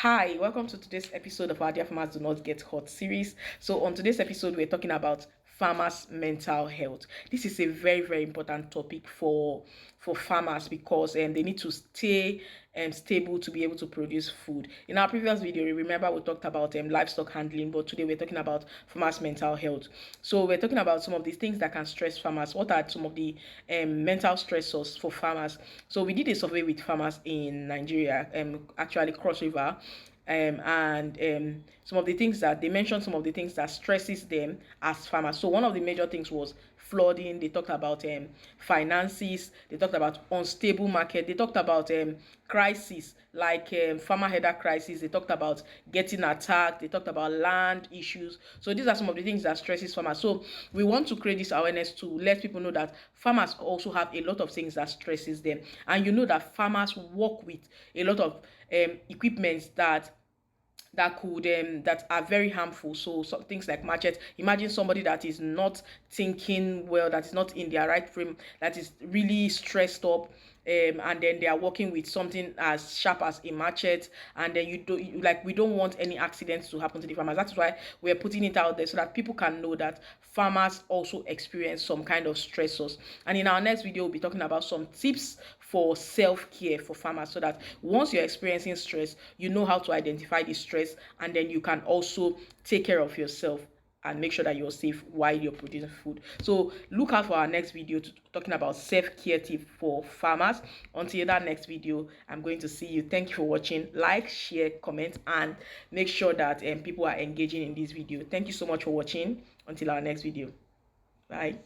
Hi, welcome to today's episode of our Dear Farmers Do Not Get Hot series. So, on today's episode, we're talking about farmers' mental health. This is a very important topic for farmers because they need to stay stable to be able to produce food. In our previous video, remember we talked about livestock handling, but today we're talking about farmers' mental health. So, we're talking about some of these things that can stress farmers. What are some of the mental stressors for farmers? So, we did a survey with farmers in Nigeria, actually Cross River, and some of the things that they mentioned, some of the things that stresses them as farmers. So one of the major things was flooding. They talked about finances. They talked about unstable market. They talked about crisis like farmer header crisis. They talked about getting attacked. They talked about land issues. So these are some of the things that stresses farmers. So we want to create this awareness to let people know that farmers also have a lot of things that stresses them, and you know that farmers work with a lot of equipment that are very harmful. So some things like machete. Imagine somebody that is not thinking well, that is not in their right frame, that is really stressed up, and then they are working with something as sharp as a machete, and then we don't want any accidents to happen to the farmers. That's why we're putting it out there so that people can know that farmers also experience some kind of stressors. And in our next video, we'll be talking about some tips for self-care for farmers, so that once you're experiencing stress, you know how to identify the stress, and then you can also take care of yourself and make sure that you're safe while you're producing food. So look out for our next video talking about self-care tips for farmers. Until that next video, I'm going to see you. Thank you for watching. Like, share, comment, and make sure that people are engaging in this video. Thank you so much for watching. Until our next video. Bye.